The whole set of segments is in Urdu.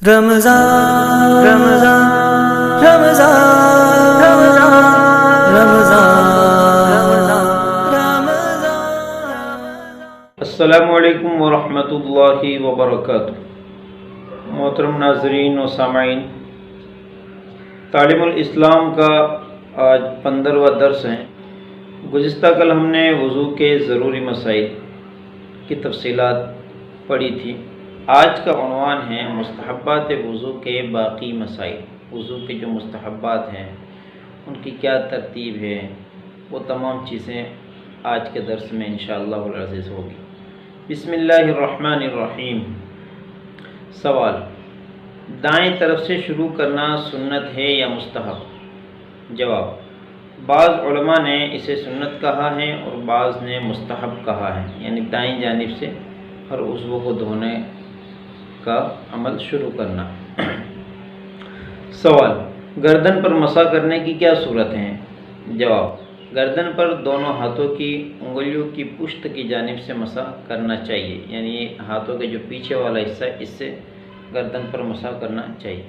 رمضان رمضان رمضان رمضان رمضان السلام علیکم ورحمۃ اللہ وبرکاتہ۔ محترم ناظرین و سامعین، تعلیم الاسلام کا آج 15واں درس ہے۔ گزشتہ کل ہم نے وضو کے ضروری مسائل کی تفصیلات پڑھی تھی۔ آج کا عنوان ہے مستحبات وضو کے باقی مسائل۔ وضو کے جو مستحبات ہیں ان کی کیا ترتیب ہے، وہ تمام چیزیں آج کے درس میں انشاءاللہ العزیز ہوگی۔ بسم اللہ الرحمن الرحیم۔ سوال: دائیں طرف سے شروع کرنا سنت ہے یا مستحب؟ جواب: بعض علماء نے اسے سنت کہا ہے اور بعض نے مستحب کہا ہے، یعنی دائیں جانب سے ہر عضو کو دھونے کا عمل شروع کرنا۔ سوال: گردن پر مسح کرنے کی کیا صورت ہیں؟ جواب: گردن پر دونوں ہاتھوں کی انگلیوں کی پشت کی جانب سے مسح کرنا چاہیے، یعنی ہاتھوں کے جو پیچھے والا حصہ ہے اس سے گردن پر مسح کرنا چاہیے۔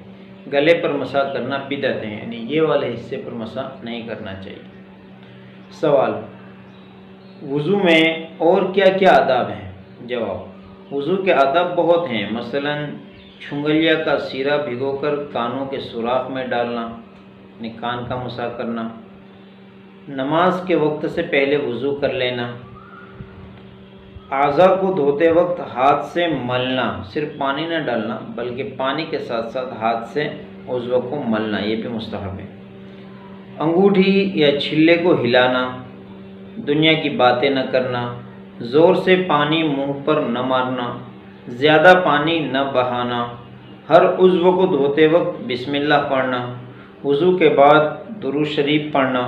گلے پر مسح کرنا بدعت ہے، یعنی یہ والے حصے پر مسح نہیں کرنا چاہیے۔ سوال: وضو میں اور کیا کیا آداب ہیں؟ جواب: وضو کے آداب بہت ہیں، مثلا چھنگلیا کا سیرا بھگو کر کانوں کے سوراخ میں ڈالنا، یعنی کان کا مسح کرنا، نماز کے وقت سے پہلے وضو کر لینا، اعضاء کو دھوتے وقت ہاتھ سے ملنا، صرف پانی نہ ڈالنا بلکہ پانی کے ساتھ ساتھ ہاتھ سے عضو کو ملنا، یہ بھی مستحب ہے، انگوٹھی یا چھلے کو ہلانا، دنیا کی باتیں نہ کرنا، زور سے پانی منہ پر نہ مارنا، زیادہ پانی نہ بہانا، ہر عضو کو دھوتے وقت بسم اللہ پڑھنا، وضو کے بعد درود شریف پڑھنا،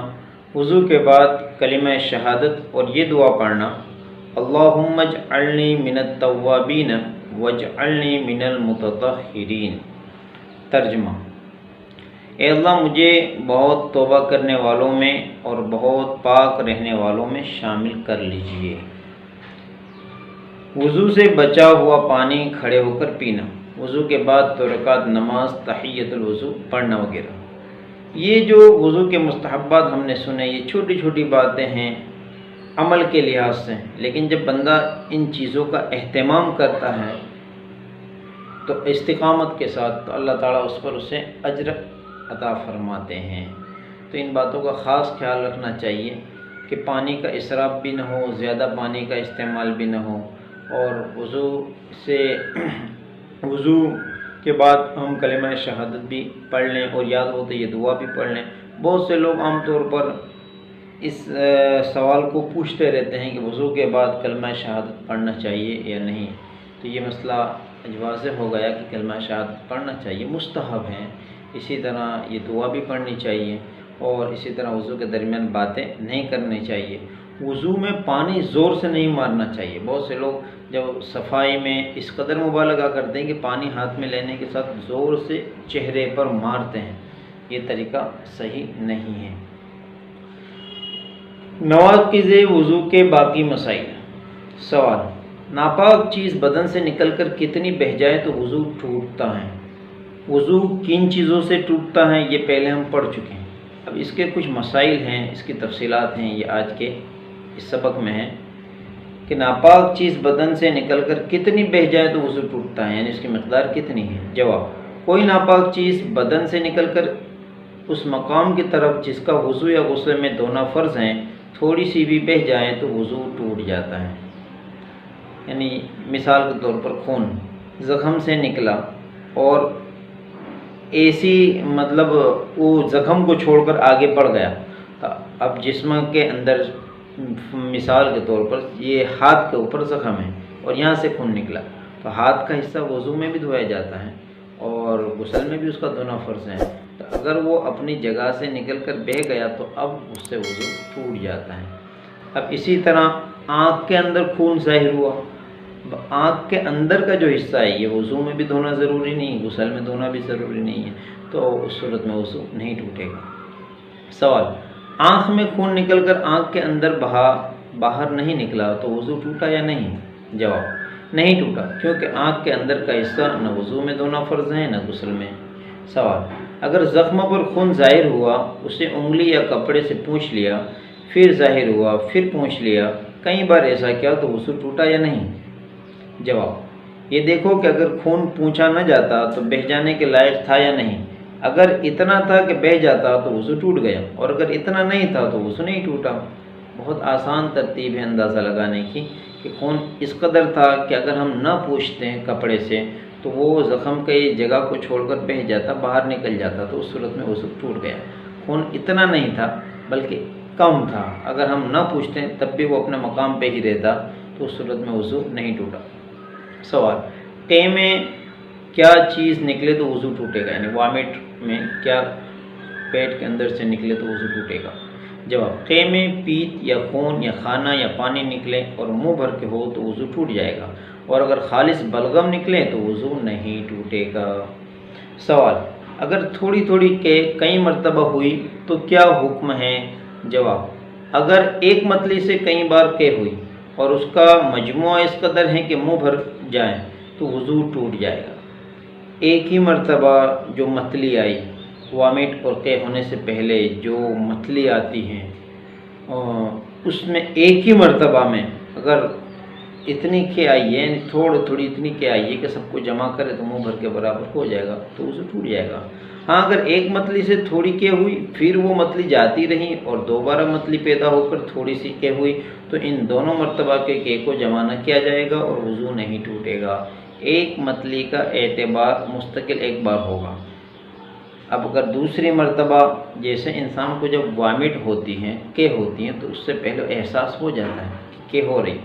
وضو کے بعد کلمہ شہادت اور یہ دعا پڑھنا: اللہم اجعلنی من التوابین واجعلنی من المتطہرین۔ ترجمہ: اے اللہ مجھے بہت توبہ کرنے والوں میں اور بہت پاک رہنے والوں میں شامل کر لیجئے۔ وضو سے بچا ہوا پانی کھڑے ہو کر پینا، وضو کے بعد 2 رکعت نماز، تحیۃ الوضو پڑھنا وغیرہ۔ یہ جو وضو کے مستحبات ہم نے سنے، یہ چھوٹی چھوٹی باتیں ہیں عمل کے لحاظ سے، لیکن جب بندہ ان چیزوں کا اہتمام کرتا ہے تو استقامت کے ساتھ، تو اللہ تعالیٰ اس پر اسے اجر عطا فرماتے ہیں۔ تو ان باتوں کا خاص خیال رکھنا چاہیے کہ پانی کا اسراف بھی نہ ہو، زیادہ پانی کا استعمال بھی نہ ہو، اور وضو کے بعد ہم کلمہ شہادت بھی پڑھ لیں، اور یاد ہو تو یہ دعا بھی پڑھ لیں۔ بہت سے لوگ عام طور پر اس سوال کو پوچھتے رہتے ہیں کہ وضو کے بعد کلمہ شہادت پڑھنا چاہیے یا نہیں، تو یہ مسئلہ آج واضح ہو گیا کہ کلمہ شہادت پڑھنا چاہیے، مستحب ہے۔ اسی طرح یہ دعا بھی پڑھنی چاہیے، اور اسی طرح وضو کے درمیان باتیں نہیں کرنی چاہیے۔ وضو میں پانی زور سے نہیں مارنا چاہیے۔ بہت سے لوگ جب صفائی میں اس قدر مبالغہ کرتے ہیں کہ پانی ہاتھ میں لینے کے ساتھ زور سے چہرے پر مارتے ہیں، یہ طریقہ صحیح نہیں ہے۔ نواقض وضو کے باقی مسائل۔ سوال: ناپاک چیز بدن سے نکل کر کتنی بہہ جائے تو وضو ٹوٹتا ہے؟ وضو کن چیزوں سے ٹوٹتا ہے یہ پہلے ہم پڑھ چکے ہیں۔ اب اس کے کچھ مسائل ہیں، اس کی تفصیلات ہیں، یہ آج کے اس سبق میں ہے کہ ناپاک چیز بدن سے نکل کر کتنی بہہ جائے تو وضو ٹوٹتا ہے، یعنی اس کی مقدار کتنی ہے؟ جواب: کوئی ناپاک چیز بدن سے نکل کر اس مقام کی طرف جس کا وضو یا غسل میں دھونا فرض ہے تھوڑی سی بھی بہہ جائے تو وضو ٹوٹ جاتا ہے۔ یعنی مثال کے طور پر خون زخم سے نکلا اور ایسی مطلب وہ زخم کو چھوڑ کر آگے بڑھ گیا، اب جسم کے اندر مثال کے طور پر یہ ہاتھ کے اوپر زخم ہے اور یہاں سے خون نکلا، تو ہاتھ کا حصہ وضو میں بھی دھویا جاتا ہے اور غسل میں بھی اس کا دھونا فرض ہے، تو اگر وہ اپنی جگہ سے نکل کر بہہ گیا تو اب اس سے وضو ٹوٹ جاتا ہے۔ اب اسی طرح آنکھ کے اندر خون ظاہر ہوا، آنکھ کے اندر کا جو حصہ ہے یہ وضو میں بھی دھونا ضروری نہیں، غسل میں دھونا بھی ضروری نہیں ہے، تو اس صورت میں وضو نہیں ٹوٹے گا۔ سوال: آنکھ میں خون نکل کر آنکھ کے اندر باہر نہیں نکلا تو وضو ٹوٹا یا نہیں؟ جواب: نہیں ٹوٹا کیونکہ آنکھ کے اندر کا حصہ نہ وضو میں دھونا فرض ہے نہ غسل میں۔ سوال، اگر زخم پر خون ظاہر ہوا، اسے انگلی یا کپڑے سے پونچھ لیا، پھر ظاہر ہوا، پھر پونچھ لیا، کئی بار ایسا کیا تو وضو ٹوٹا یا نہیں؟ جواب، یہ دیکھو کہ اگر خون پونچھا نہ جاتا تو بہہ جانے کے لائق تھا یا نہیں۔ اگر اتنا تھا کہ بہہ جاتا تو وضو ٹوٹ گیا، اور اگر اتنا نہیں تھا تو وضو نہیں ٹوٹا۔ بہت آسان ترتیب ہے اندازہ لگانے کی کہ خون اس قدر تھا کہ اگر ہم نہ پوچھتے ہیں کپڑے سے تو وہ زخم کی جگہ کو چھوڑ کر بہہ جاتا، باہر نکل جاتا، تو اس صورت میں وضو ٹوٹ گیا۔ خون اتنا نہیں تھا بلکہ کم تھا، اگر ہم نہ پوچھتے تب بھی وہ اپنے مقام پہ ہی رہتا تو اس صورت میں وضو نہیں ٹوٹا۔ سوال، ٹے میں کیا چیز نکلے تو وضو ٹوٹے گا؟ یعنی وامٹ میں کیا پیٹ کے اندر سے نکلے تو وضو ٹوٹے گا؟ جواب، ٹے میں پیت یا خون یا کھانا یا پانی نکلے اور منہ بھر کے ہو تو وضو ٹوٹ جائے گا، اور اگر خالص بلغم نکلے تو وضو نہیں ٹوٹے گا۔ سوال، اگر تھوڑی تھوڑی کئی مرتبہ ہوئی تو کیا حکم ہے؟ جواب، اگر ایک متلی سے کئی بار ہوئی اور اس کا مجموعہ اس قدر ہے کہ منہ بھر جائیں تو وضو ٹوٹ جائے گا۔ ایک ہی مرتبہ جو متلی آئی، وامٹ اور ہونے سے پہلے جو متلی آتی ہیں اس میں ایک ہی مرتبہ میں اگر اتنی آئی ہے، یعنی تھوڑی اتنی آئی ہے کہ سب کو جمع کرے تو منہ بھر کے برابر ہو جائے گا تو وضو ٹوٹ جائے گا۔ ہاں، اگر ایک متلی سے تھوڑی ہوئی، پھر وہ متلی جاتی رہی اور دوبارہ متلی پیدا ہو کر تھوڑی سی ہوئی تو ان دونوں مرتبہ کے کو جمع نہ کیا جائے گا اور وضو نہیں ٹوٹے گا۔ ایک متلی کا اعتبار مستقل ایک بار ہوگا۔ اب اگر دوسری مرتبہ، جیسے انسان کو جب وامٹ ہوتی ہیں تو اس سے پہلے احساس ہو جاتا ہے کہ ہو رہی،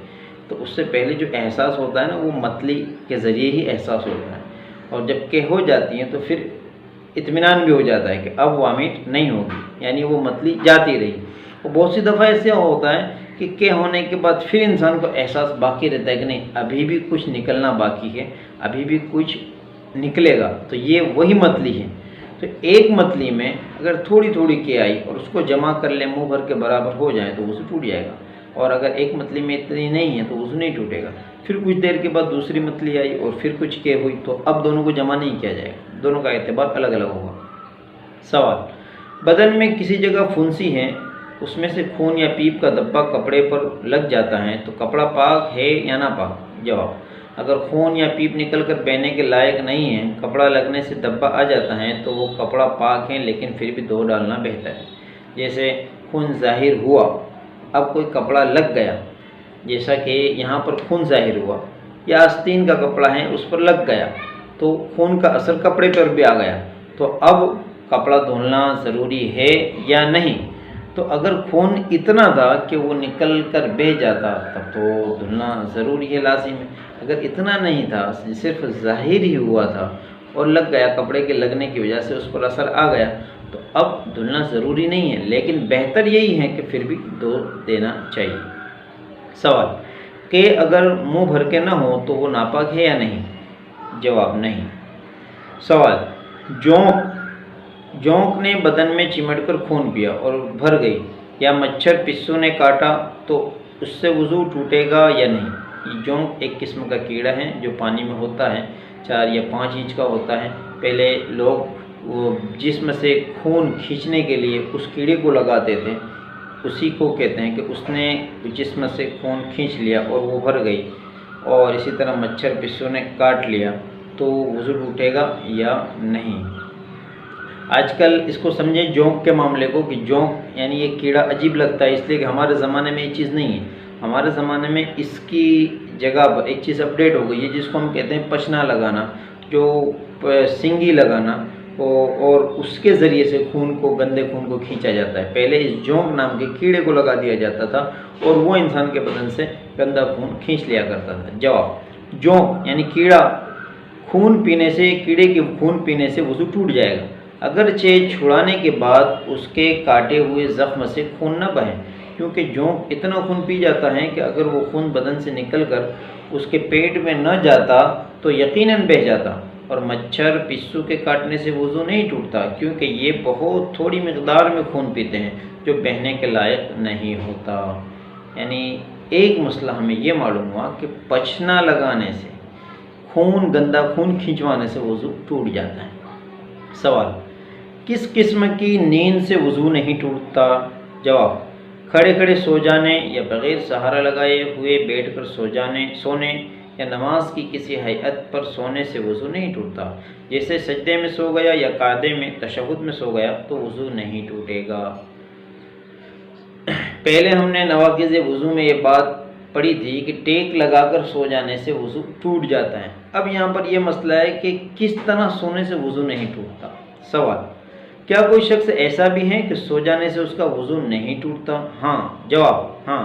تو اس سے پہلے جو احساس ہوتا ہے نا وہ متلی کے ذریعے ہی احساس ہوتا ہے، اور جب ہو جاتی ہیں تو پھر اطمینان بھی ہو جاتا ہے کہ اب وامٹ نہیں ہوگی، یعنی وہ متلی جاتی رہی۔ اور بہت سی دفعہ ایسے ہوتا ہے کہ ہونے کے بعد پھر انسان کو احساس باقی رہتا ہے کہ نہیں ابھی بھی کچھ نکلنا باقی ہے، ابھی بھی کچھ نکلے گا، تو یہ وہی متلی ہے۔ تو ایک متلی میں اگر تھوڑی آئی اور اس کو جمع کر لیں، منہ بھر کے برابر ہو جائے تو وضو ٹوٹ جائے گا، اور اگر ایک متلی میں اتنی نہیں ہے تو وضو نہیں ٹوٹے گا۔ پھر کچھ دیر کے بعد دوسری متلی آئی اور پھر کچھ ہوئی تو اب دونوں کو جمع نہیں کیا جائے گا، دونوں کا اعتبار الگ الگ ہوگا۔ سوال، بدن میں کسی جگہ پھنسی ہے، اس میں سے خون یا پیپ کا دبا کپڑے پر لگ جاتا ہے تو کپڑا پاک ہے یا نہ پاک؟ جواب، اگر خون یا پیپ نکل کر بہنے کے لائق نہیں ہے، کپڑا لگنے سے دبا آ جاتا ہے تو وہ کپڑا پاک ہے، لیکن پھر بھی دھو ڈالنا بہتر ہے۔ جیسے خون ظاہر ہوا، اب کوئی کپڑا لگ گیا، جیسا کہ یہاں پر خون ظاہر ہوا، یا آستین کا کپڑا ہے اس پر لگ گیا تو خون کا اثر کپڑے پر بھی آ گیا، تو اب کپڑا دھلنا ضروری ہے یا نہیں؟ تو اگر خون اتنا تھا کہ وہ نکل کر بہہ جاتا تب تو دھلنا ضروری ہے، لازم ہے۔ اگر اتنا نہیں تھا، صرف ظاہر ہی ہوا تھا اور لگ گیا، کپڑے کے لگنے کی وجہ سے اس پر اثر آ گیا، تو اب دھلنا ضروری نہیں ہے، لیکن بہتر یہی ہے کہ پھر بھی دھو دینا چاہیے۔ سوال، کہ اگر منہ بھر کے نہ ہو تو وہ ناپاک ہے یا نہیں؟ جواب، نہیں۔ سوال، جونک نے بدن میں چمٹ کر خون پیا اور بھر گئی، یا مچھر پسو نے کاٹا تو اس سے وضو ٹوٹے گا یا نہیں؟ یہ جونک ایک قسم کا کیڑا ہے جو پانی میں ہوتا ہے، 4 یا 5 انچ کا ہوتا ہے۔ پہلے لوگ وہ جسم سے خون کھینچنے کے لیے اس کیڑے کو لگاتے تھے، اسی کو کہتے ہیں کہ اس نے جسم سے خون کھینچ لیا اور وہ بھر گئی، اور اسی طرح مچھر پسو نے کاٹ لیا تو وضو ٹوٹے گا یا نہیں؟ آج کل اس کو سمجھیں جونک کے معاملے کو، کہ جونک یعنی یہ کیڑا عجیب لگتا ہے اس لیے کہ ہمارے زمانے میں یہ چیز نہیں ہے۔ ہمارے زمانے میں اس کی جگہ پر ایک چیز اپڈیٹ ہو گئی ہے جس کو ہم کہتے ہیں پچنا لگانا، جو سنگی لگانا، اور اس کے ذریعے سے گندے خون کو کھینچا جاتا ہے۔ پہلے اس جونک نام کے کیڑے کو لگا دیا جاتا تھا اور وہ انسان کے بدن سے گندا خون کھینچ لیا کرتا تھا۔ جواب، جونک یعنی کیڑا کیڑے کے خون پینے سے وضو ٹوٹ جائے گا، اگرچہ چھڑانے کے بعد اس کے کاٹے ہوئے زخم سے خون نہ بہے، کیونکہ جونک اتنا خون پی جاتا ہے کہ اگر وہ خون بدن سے نکل کر اس کے پیٹ میں نہ جاتا تو یقیناً بہہ جاتا، اور مچھر پسو کے کاٹنے سے وضو نہیں ٹوٹتا کیونکہ یہ بہت تھوڑی مقدار میں خون پیتے ہیں جو بہنے کے لائق نہیں ہوتا۔ یعنی ایک مسئلہ ہمیں یہ معلوم ہوا کہ پچنا لگانے سے، گندا خون کھینچوانے سے وضو ٹوٹ جاتا ہے۔ سوال، کس قسم کی نیند سے وضو نہیں ٹوٹتا؟ جواب، کھڑے کھڑے سو جانے یا بغیر سہارا لگائے ہوئے بیٹھ کر سونے یا نماز کی کسی ہیئت پر سونے سے وضو نہیں ٹوٹتا۔ جیسے سجدے میں سو گیا یا قعدے میں تشہد میں سو گیا تو وضو نہیں ٹوٹے گا۔ پہلے ہم نے نواقض وضو میں یہ بات پڑھی تھی کہ ٹیک لگا کر سو جانے سے وضو ٹوٹ جاتا ہے۔ اب یہاں پر یہ مسئلہ ہے کہ کس طرح سونے سے وضو نہیں ٹوٹتا۔ سوال، کیا کوئی شخص ایسا بھی ہے کہ سو جانے سے اس کا وضو نہیں ٹوٹتا؟ ہاں۔ جواب، ہاں،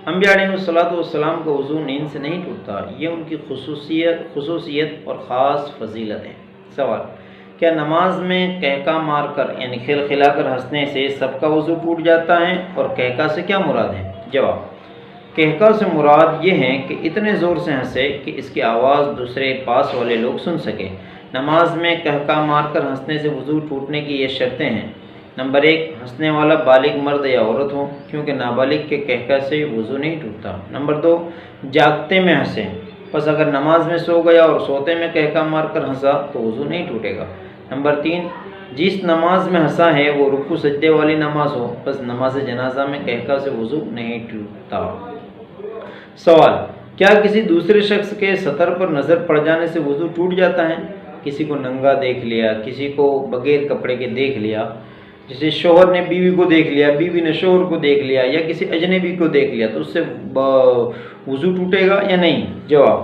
انبیاء علیہ السلام کا وضو نیند سے نہیں ٹوٹتا، یہ ان کی خصوصیت اور خاص فضیلت ہے۔ سوال، کیا نماز میں قہقہ مار کر یعنی کھلکھلا کر ہنسنے سے سب کا وضو ٹوٹ جاتا ہے، اور قہقہ سے کیا مراد ہے؟ جواب، قہقہ سے مراد یہ ہے کہ اتنے زور سے ہنسے کہ اس کی آواز دوسرے پاس والے لوگ سن سکے۔ نماز میں قہقہ مار کر ہنسنے سے وضو ٹوٹنے کی یہ شرطیں ہیں۔ نمبر 1، ہنسنے والا بالغ مرد یا عورت ہو، کیونکہ نابالغ کے قہقہ سے وضو نہیں ٹوٹتا۔ نمبر 2، جاگتے میں ہنسے، پس اگر نماز میں سو گیا اور سوتے میں قہقہ مار کر ہنسا تو وضو نہیں ٹوٹے گا۔ نمبر 3، جس نماز میں ہنسا ہے وہ رکوع سجدے والی نماز ہو، پس نماز جنازہ میں قہقہ سے وضو نہیں ٹوٹتا۔ سوال، کیا کسی دوسرے شخص کے سطر پر نظر پڑ جانے سے وضو ٹوٹ جاتا ہے؟ کسی کو ننگا دیکھ لیا، کسی کو بغیر کپڑے کے دیکھ لیا، جیسے شوہر نے بیوی کو دیکھ لیا، بیوی نے شوہر کو دیکھ لیا، یا کسی اجنبی کو دیکھ لیا، تو اس سے وضو ٹوٹے گا یا نہیں؟ جواب،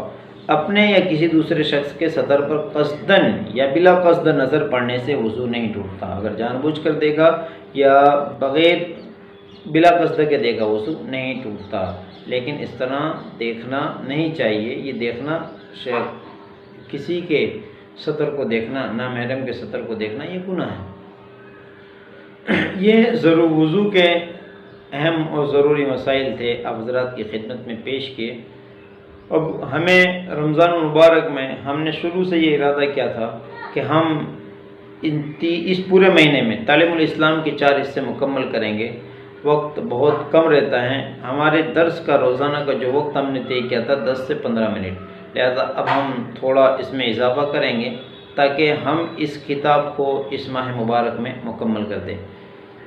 اپنے یا کسی دوسرے شخص کے سطر پر قصدن یا بلا قصد نظر پڑنے سے وضو نہیں ٹوٹتا۔ اگر جان بوجھ کر دیکھا یا بغیر بلا قصد کے دیکھا وضو نہیں ٹوٹتا، لیکن اس طرح دیکھنا نہیں چاہیے۔ یہ دیکھنا کسی کے سطر کو دیکھنا، نامحرم کے سطر کو دیکھنا، یہ گناہ ہے۔ یہ ضرور وضو کے اہم اور ضروری مسائل تھے، آپ حضرات کی خدمت میں پیش کیے۔ اب ہمیں رمضان المبارک میں ہم نے شروع سے یہ ارادہ کیا تھا کہ ہم اس پورے مہینے میں تعلیم الاسلام کے 4 حصے مکمل کریں گے۔ وقت بہت کم رہتا ہے، ہمارے درس کا روزانہ کا جو وقت ہم نے طے کیا تھا 10 سے 15 منٹ، لہذا اب ہم تھوڑا اس میں اضافہ کریں گے تاکہ ہم اس کتاب کو اس ماہ مبارک میں مکمل کر دیں۔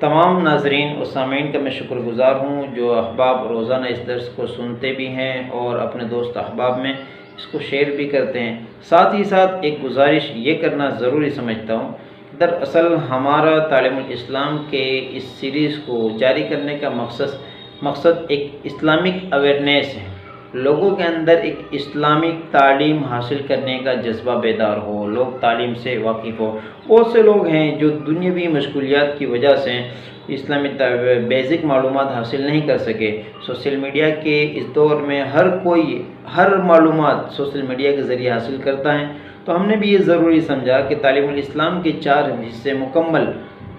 تمام ناظرین اور سامعین کا میں شکر گزار ہوں جو احباب روزانہ اس درس کو سنتے بھی ہیں اور اپنے دوست احباب میں اس کو شیئر بھی کرتے ہیں۔ ساتھ ہی ساتھ ایک گزارش یہ کرنا ضروری سمجھتا ہوں، دراصل ہمارا تعلیم الاسلام کے اس سیریز کو جاری کرنے کا مقصد ایک اسلامک اویئرنیس ہے، لوگوں کے اندر ایک اسلامک تعلیم حاصل کرنے کا جذبہ بیدار ہو، لوگ تعلیم سے واقف ہو۔ بہت سے لوگ ہیں جو دنیاوی مشغولیات کی وجہ سے اسلامی بیسک معلومات حاصل نہیں کر سکے۔ سوشل میڈیا کے اس دور میں ہر کوئی ہر معلومات سوشل میڈیا کے ذریعے حاصل کرتا ہے، تو ہم نے بھی یہ ضروری سمجھا کہ تعلیم الاسلام کے 4 حصے مکمل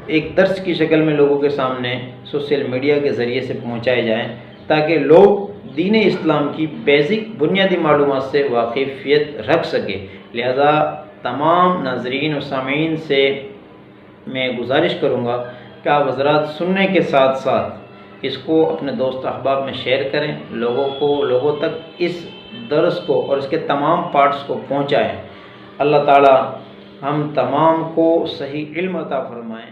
ایک درس کی شکل میں لوگوں کے سامنے سوشل میڈیا کے ذریعے سے پہنچائے جائیں تاکہ لوگ دین اسلام کی بیسک بنیادی معلومات سے واقفیت رکھ سکے۔ لہذا تمام ناظرین و سامعین سے میں گزارش کروں گا کہ آپ حضرات سننے کے ساتھ ساتھ اس کو اپنے دوست احباب میں شیئر کریں، لوگوں تک اس درس کو اور اس کے تمام پارٹس کو پہنچائیں۔ اللہ تعالی ہم تمام کو صحیح علم عطا فرمائیں۔